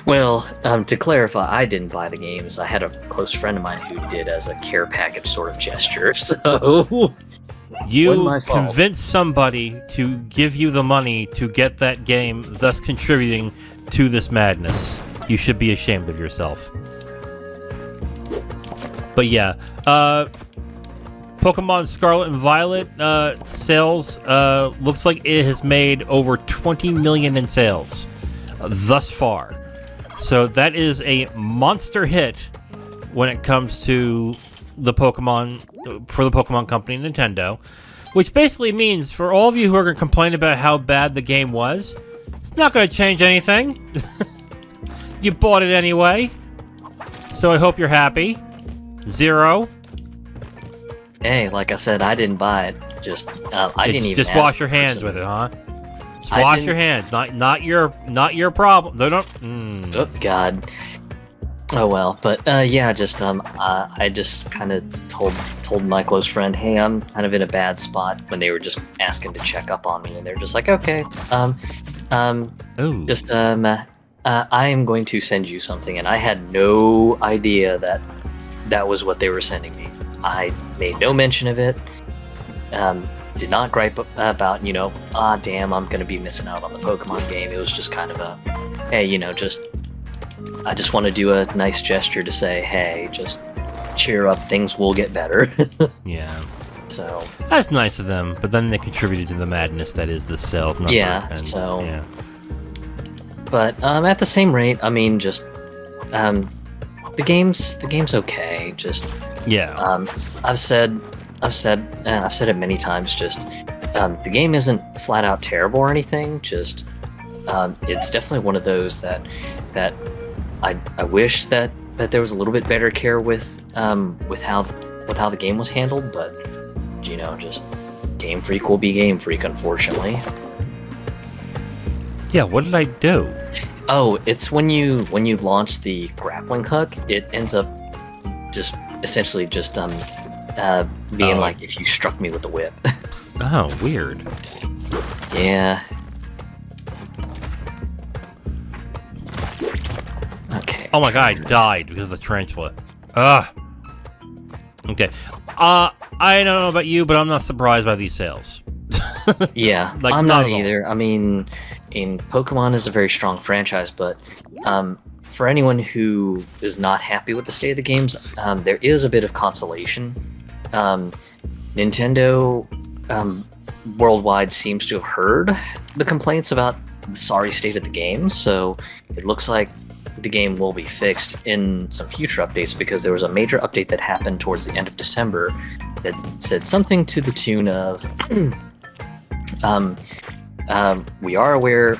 B: Well, to clarify, I didn't buy the games. I had a close friend of mine who did as a care package sort of gesture, so...
A: You convinced somebody to give you the money to get that game, thus contributing to this madness. You should be ashamed of yourself. But yeah, Pokemon Scarlet and Violet sales looks like it has made over 20 million in sales thus far. So that is a monster hit when it comes to the Pokemon, for the Pokemon Company, Nintendo, which basically means for all of you who are going to complain about how bad the game was, it's not going to change anything. You bought it anyway, so I hope you're happy. Zero.
B: Hey, like I said, I didn't buy it. I didn't even
A: just
B: ask
A: wash your hands with it, huh? Just wash your hands. Not your problem. They don't.
B: Oh God. Oh well, but yeah, just I just kind of told my close friend, hey, I'm kind of in a bad spot when they were just asking to check up on me, and they're just like, okay,
A: Ooh.
B: just I am going to send you something, and I had no idea that that was what they were sending me. I made no mention of it. Did not gripe about, damn, I'm gonna be missing out on the Pokemon game. It was just kind of a, hey, I just want to do a nice gesture to say, hey, just cheer up, things will get better.
A: Yeah.
B: So
A: that's nice of them, but then they contributed to the madness that is the sales number.
B: Yeah,
A: yeah.
B: But at the same rate, I mean, just the game's okay. Just
A: yeah.
B: I've said it many times. Just the game isn't flat out terrible or anything. Just it's definitely one of those that I wish that there was a little bit better care with how the game was handled. But just Game Freak will be Game Freak, unfortunately.
A: Yeah, what did I do?
B: Oh, it's when you launch the grappling hook, it ends up just essentially just being like if you struck me with the whip.
A: Oh, weird.
B: Yeah. Okay.
A: Oh my god, I died because of the tarantula. Ugh. Okay. I don't know about you, but I'm not surprised by these sales.
B: Yeah,
A: Like,
B: I'm
A: not
B: not
A: at all.
B: either. I mean, Pokemon is a very strong franchise, but for anyone who is not happy with the state of the games, there is a bit of consolation. Nintendo worldwide seems to have heard the complaints about the sorry state of the game, so it looks like the game will be fixed in some future updates, because there was a major update that happened towards the end of December that said something to the tune of we are aware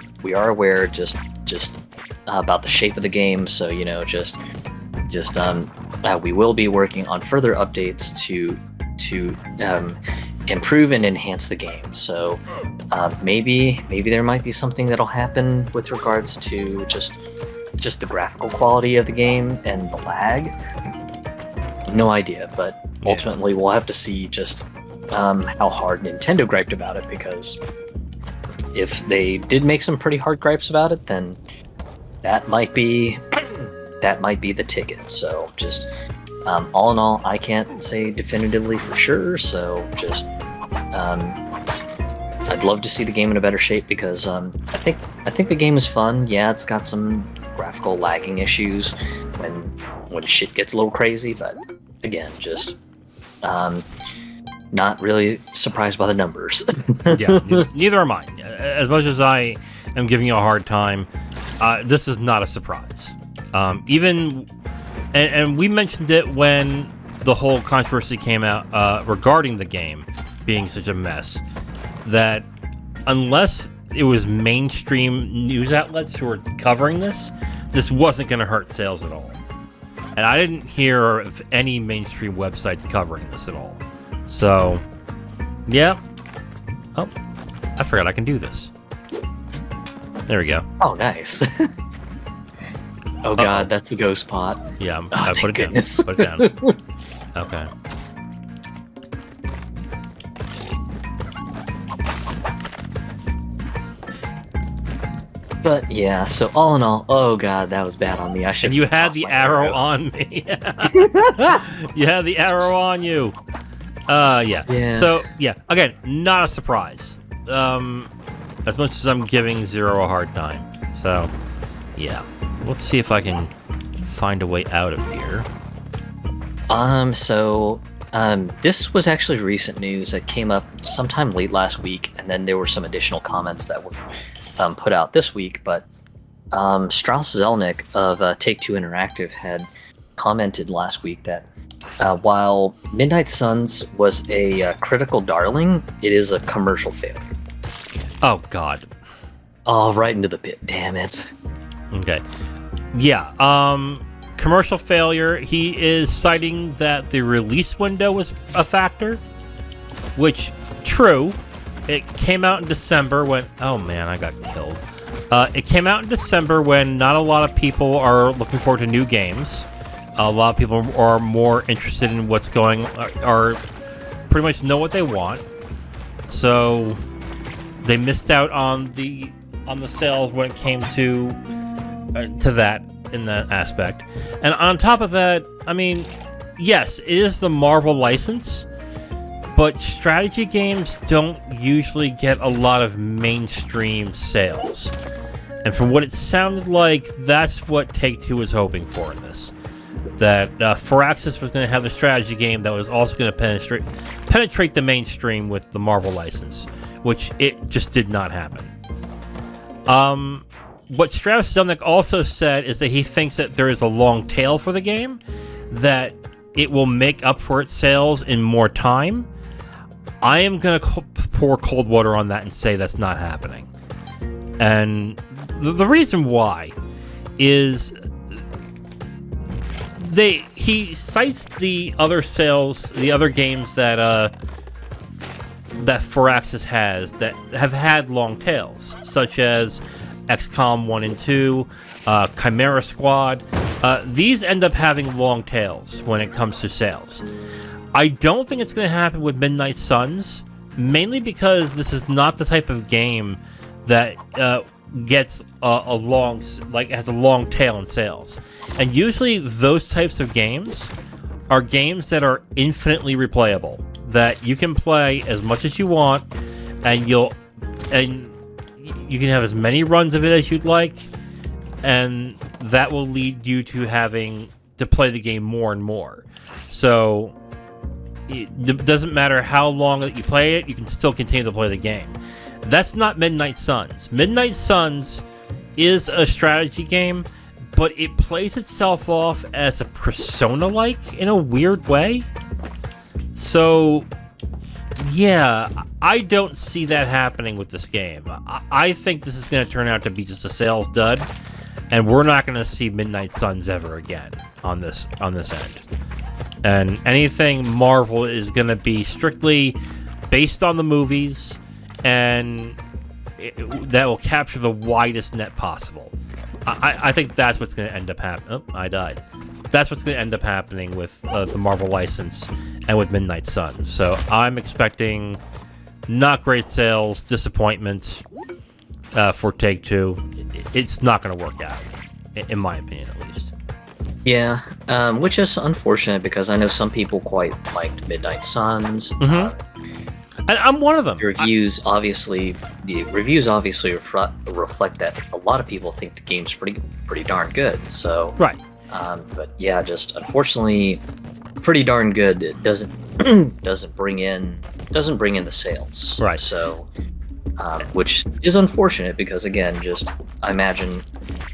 B: just about the shape of the game, so we will be working on further updates to improve and enhance the game. So maybe there might be something that'll happen with regards to just the graphical quality of the game and the lag. No idea, but ultimately we'll have to see just how hard Nintendo griped about it, because if they did make some pretty hard gripes about it, then that might be the ticket. So just all in all, I can't say definitively for sure. So just I'd love to see the game in a better shape, because I think the game is fun. Yeah, it's got some graphical lagging issues when shit gets a little crazy, but again, just not really surprised by the numbers.
A: Yeah, neither am I. As much as I am giving you a hard time, this is not a surprise. And we mentioned it when the whole controversy came out regarding the game being such a mess, that unless it was mainstream news outlets who were covering this wasn't going to hurt sales at all. And I didn't hear of any mainstream websites covering this at all. So, yeah. Oh, I forgot I can do this. There we go.
B: Oh, nice. Oh god, that's the ghost pot.
A: Yeah,
B: Oh,
A: I put it
B: goodness.
A: down. Put it down. Okay.
B: But yeah, so all in all, oh god, that was bad on me. I should.
A: And you had the arrow on me. You had the arrow on you. Yeah. So, yeah, again, not a surprise. As much as I'm giving Zero a hard time. So, yeah. Let's see if I can find a way out of here.
B: This was actually recent news that came up sometime late last week, and then there were some additional comments that were put out this week, but Strauss Zelnick of Take-Two Interactive had commented last week that while Midnight Suns was a critical darling, it is a commercial failure.
A: Oh, God.
B: Oh, right into the pit. Damn it.
A: Okay. Yeah, commercial failure. He is citing that the release window was a factor, which, true. It came out in December when... Oh, man, I got killed. It came out in December when not a lot of people are looking forward to new games. A lot of people are more interested in what's going, are pretty much know what they want. So they missed out on the sales when it came to that in that aspect. And on top of that, I mean, yes, it is the Marvel license, but strategy games don't usually get a lot of mainstream sales. And from what it sounded like, that's what Take-Two was hoping for in this. That Firaxis was going to have a strategy game that was also going to penetrate the mainstream with the Marvel license, which it just did not happen. What Strauss Zelnick also said is that he thinks that there is a long tail for the game, that it will make up for its sales in more time. I am going to pour cold water on that and say that's not happening. And the reason why is he cites the other sales, the other games that Firaxis has that have had long tails, such as XCOM 1 and 2, Chimera Squad. These end up having long tails when it comes to sales. I don't think it's going to happen with Midnight Suns, mainly because this is not the type of game that gets has a long tail in sales. And usually those types of games are games that are infinitely replayable, that you can play as much as you want, and you can have as many runs of it as you'd like, and that will lead you to having to play the game more and more. So it doesn't matter how long that you play it, you can still continue to play the game. That's not Midnight Suns. Midnight Suns is a strategy game, but it plays itself off as a Persona-like in a weird way. So, yeah, I don't see that happening with this game. I think this is going to turn out to be just a sales dud, and we're not going to see Midnight Suns ever again on this end. And anything Marvel is going to be strictly based on the movies, and that will capture the widest net possible. I think that's what's going to end up happening. Oh, I died. That's what's going to end up happening with the Marvel license and with Midnight Suns. So I'm expecting not great sales, disappointment for Take-Two. It's not going to work out, in my opinion, at least.
B: Yeah, which is unfortunate because I know some people quite liked Midnight Suns.
A: And I'm one of them.
B: The reviews obviously reflect that a lot of people think the game's pretty darn good. So
A: right.
B: But yeah, just unfortunately, pretty darn good. It doesn't bring in the sales.
A: Right.
B: So, which is unfortunate because again, just I imagine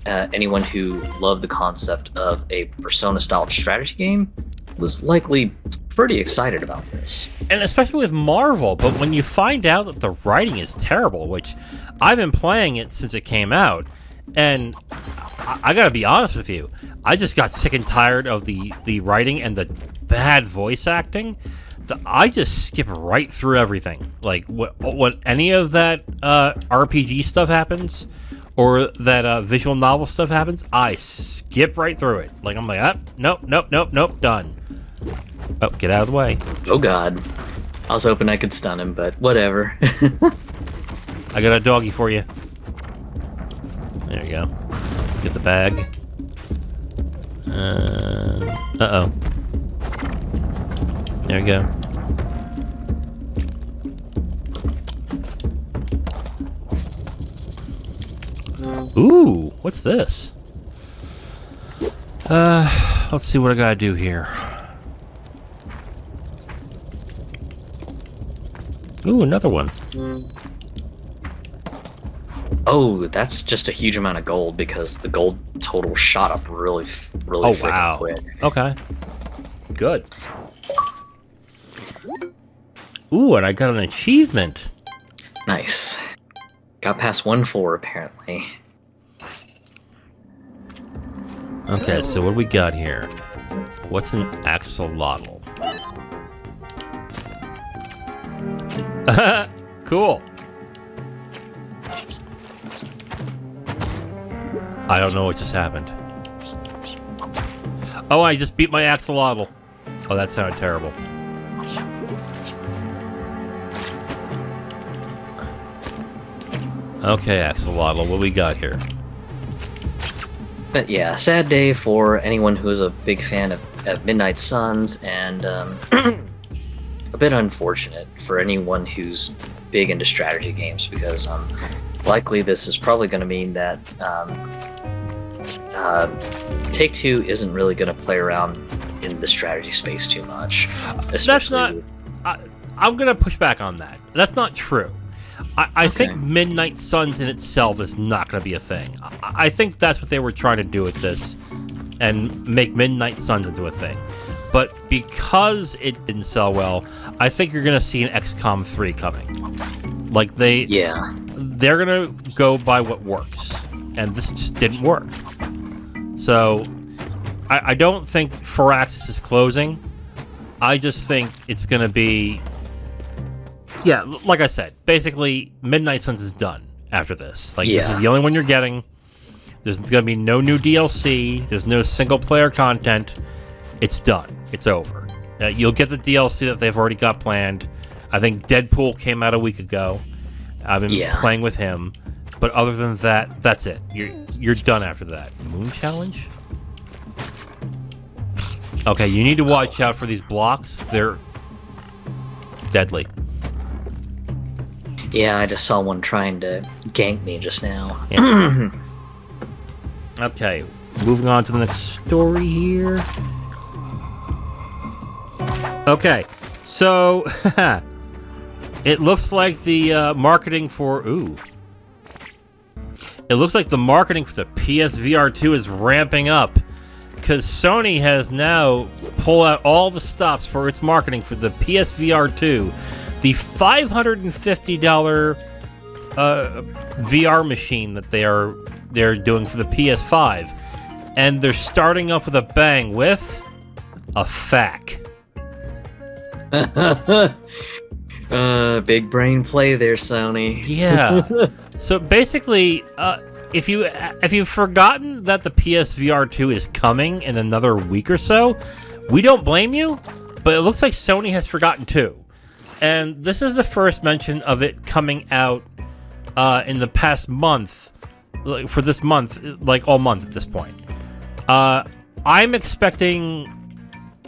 B: anyone who loved the concept of a Persona-style strategy game was likely pretty excited about this.
A: And especially with Marvel, but when you find out that the writing is terrible, which I've been playing it since it came out, and I gotta be honest with you, I just got sick and tired of the writing and the bad voice acting. I just skip right through everything. Like, when any of that RPG stuff happens, or that visual novel stuff happens, I skip right through it. Like, I'm like, nope, done. Oh, get out of the way.
B: Oh god. I was hoping I could stun him, but whatever.
A: I got a doggy for you. There you go. Get the bag. Uh-oh. There you go. Ooh, what's this? Let's see what I gotta do here. Ooh, another one.
B: Oh, that's just a huge amount of gold because the gold total shot up really freaking quick.
A: Okay. Good. Ooh, and I got an achievement.
B: Nice. Got past 1-4 apparently.
A: Okay, so what do we got here? What's an axolotl? Cool. I don't know what just happened. Oh, I just beat my axolotl. Oh, that sounded terrible. Okay, axolotl, what we got here?
B: But yeah, sad day for anyone who's a big fan of Midnight Suns, and a bit unfortunate for anyone who's big into strategy games, because likely this is probably going to mean that Take-Two isn't really going to play around in the strategy space too much.
A: That's not... I'm going to push back on that. That's not true. I think Midnight Suns in itself is not going to be a thing. I think that's what they were trying to do with this, and make Midnight Suns into a thing. But because it didn't sell well, I think you're going to see an XCOM 3 coming. Like, they're going to go by what works, and this just didn't work. So, I don't think Firaxis is closing. I just think it's going to be... Yeah, like I said, basically, Midnight Suns is done after this. Like, this is the only one you're getting. There's going to be no new DLC. There's no single-player content. It's done. It's over. You'll get the DLC that they've already got planned. I think Deadpool came out a week ago. I've been playing with him. But other than that, that's it. You're done after that. Moon Challenge? Okay, you need to watch out for these blocks. They're deadly.
B: Yeah, I just saw one trying to gank me just now.
A: Yeah. Okay, moving on to the next story here. Okay, so it looks like the marketing for it looks like the marketing for the PSVR 2 is ramping up, because Sony has now pulled out all the stops for its marketing for the PSVR 2. The $550 VR machine that they're doing for the PS5, and they're starting up with a bang with a FAQ.
B: Big brain play there, Sony.
A: Yeah. So basically, if you've forgotten that the PSVR 2 is coming in another week or so, we don't blame you, but it looks like Sony has forgotten too. And this is the first mention of it coming out in the past month, like for this month, like all month at this point. I'm expecting...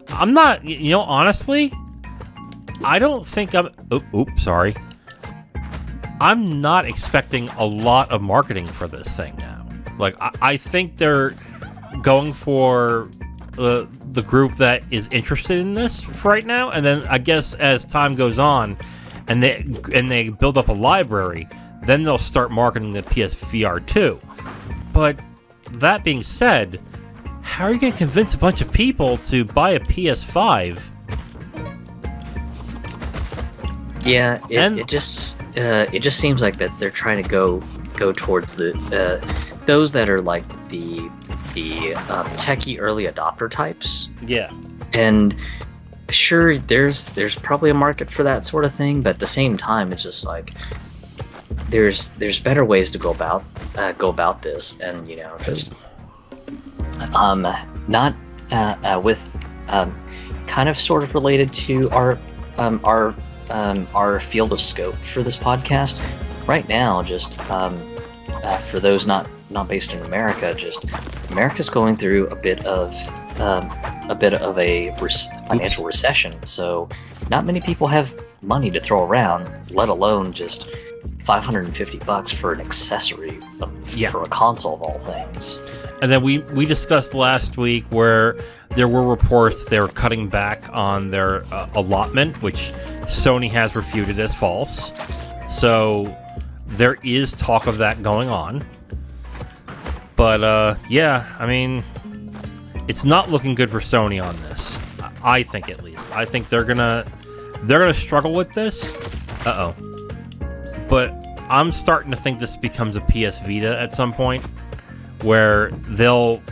A: I'm not, honestly, I don't think I'm... sorry. I'm not expecting a lot of marketing for this thing now. Like, I think they're going for... the group that is interested in this for right now, and then I guess as time goes on and they build up a library, then they'll start marketing the PSVR 2. But that being said, how are you going to convince a bunch of people to buy a PS5?
B: Yeah, it just seems like that they're trying to go towards the those that are like the techie early adopter types.
A: Yeah.
B: And sure, there's probably a market for that sort of thing, but at the same time, it's just like there's better ways to go about this, and just not with kind of sort of related to our field of scope for this podcast right now. Just for those not based in America, just America's going through a bit of a financial recession, so not many people have money to throw around, let alone just $550 for an accessory for a console of all things.
A: And then we discussed last week where there were reports they were cutting back on their allotment, which Sony has refuted as false. So there is talk of that going on. But I mean, it's not looking good for Sony on this. I think, at least. I think they're gonna struggle with this. But I'm starting to think this becomes a PS Vita at some point, where they'll,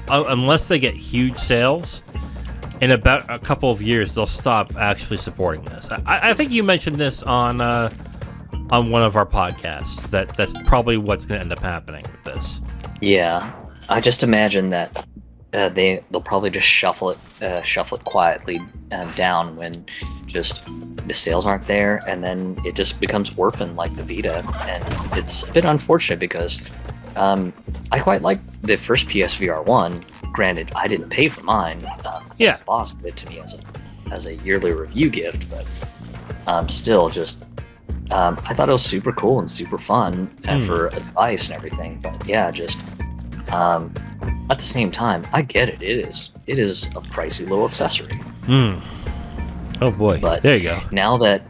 A: unless they get huge sales, in about a couple of years they'll stop actually supporting this. I think you mentioned this on one of our podcasts, that's probably what's going to end up happening with this.
B: Yeah, I just imagine that they'll probably just shuffle it quietly down when just the sales aren't there, and then it just becomes orphan like the Vita, and it's a bit unfortunate because I quite like the first PSVR 1. Granted, I didn't pay for mine.
A: Yeah,
B: my boss gave it to me as a yearly review gift, but still, just I thought it was super cool and super fun for advice and everything. But yeah, just at the same time, I get it. It is a pricey little accessory.
A: Oh boy!
B: But
A: there you go.
B: Now that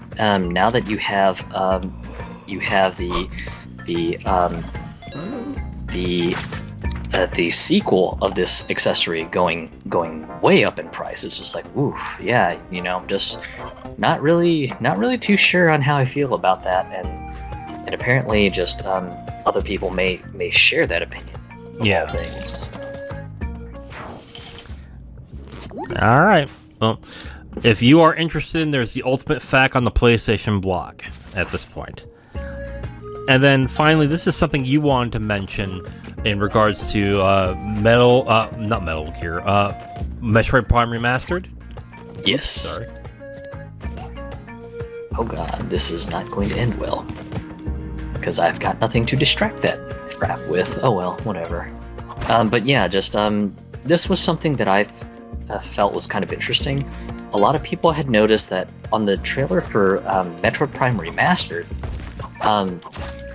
B: you have the sequel of this accessory going way up in price, it's just like, oof, yeah, I'm just not really too sure on how I feel about that, and apparently just other people may share that opinion.
A: Yeah.
B: Things.
A: All right. Well, if you are interested, there's the ultimate fact on the PlayStation blog at this point. And then finally, this is something you wanted to mention in regards to Metroid Prime Remastered.
B: Yes.
A: Sorry.
B: Oh god, this is not going to end well. Because I've got nothing to distract that crap with. Oh well, whatever. But yeah, just this was something that I felt was kind of interesting. A lot of people had noticed that on the trailer for Metroid Prime Remastered,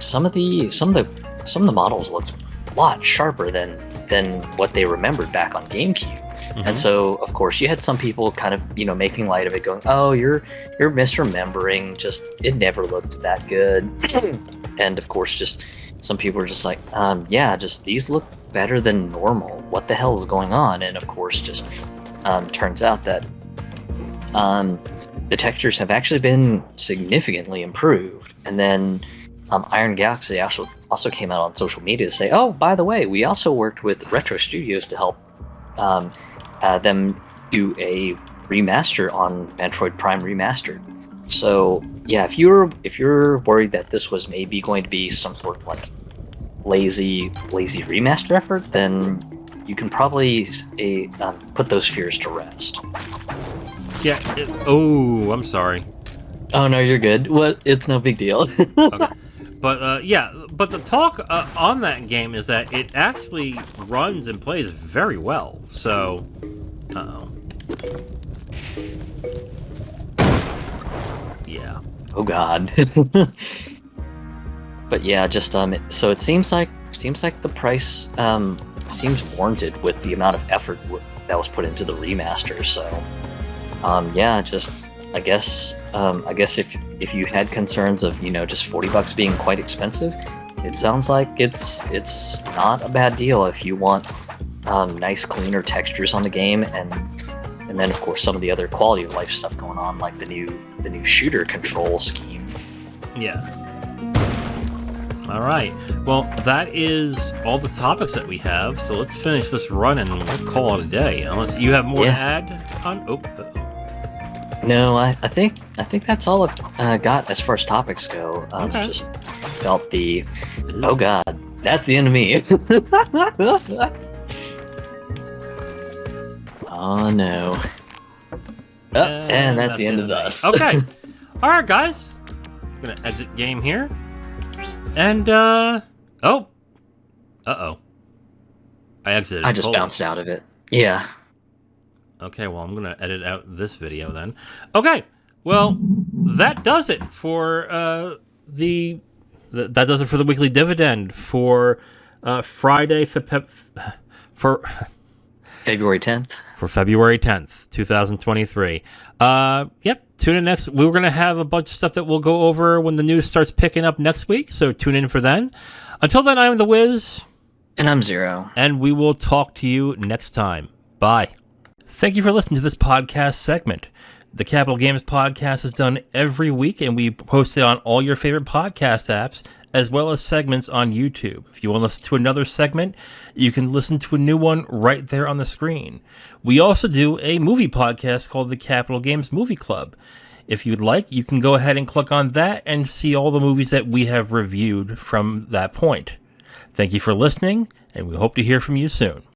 B: some of the models looked a lot sharper than what they remembered back on GameCube. Mm-hmm. And so, of course, you had some people kind of, making light of it, going, "Oh, you're misremembering. Just it never looked that good." And of course, just some people are just like, "Yeah, just these look better than normal. What the hell is going on?" And of course, just turns out that the textures have actually been significantly improved. And then Iron Galaxy also came out on social media to say, "Oh, by the way, we also worked with Retro Studios to help them do a remaster on Metroid Prime Remastered." So yeah, if you're worried that this was maybe going to be some sort of like lazy remaster effort, then you can probably put those fears to rest.
A: Yeah. I'm sorry.
B: Oh no, you're good. What? It's no big deal.
A: Okay. But the talk on that game is that it actually runs and plays very well. So, yeah.
B: Oh God. But yeah, just so it seems like the price seems warranted with the amount of effort that was put into the remaster. So, yeah, just. I guess if you had concerns of just $40 being quite expensive, it sounds like it's not a bad deal if you want nice cleaner textures on the game, and then of course some of the other quality of life stuff going on, like the new shooter control scheme.
A: Yeah. All right. Well, that is all the topics that we have. So let's finish this run and we'll call it a day. Unless you have more to add on.
B: No, I think that's all I've got as far as topics go.
A: Okay.
B: Just felt the... Oh god, that's the end of me. Oh no. And that's the end of us.
A: Okay. Alright guys. I'm gonna exit game here. And I exited.
B: I just bounced out of it. Yeah.
A: Okay, well, I'm going to edit out this video then. Okay, well, that does it for that does it for the Weekly Dividend for Friday for
B: February 10th.
A: For February 10th, 2023. Yep, tune in next. We're going to have a bunch of stuff that we'll go over when the news starts picking up next week, so tune in for then. Until then, I'm The Wiz.
B: And I'm Zero.
A: And we will talk to you next time. Bye. Thank you for listening to this podcast segment. The Capital Games podcast is done every week, and we post it on all your favorite podcast apps, as well as segments on YouTube. If you want to listen to another segment, you can listen to a new one right there on the screen. We also do a movie podcast called the Capital Games Movie Club. If you'd like, you can go ahead and click on that and see all the movies that we have reviewed from that point. Thank you for listening, and we hope to hear from you soon.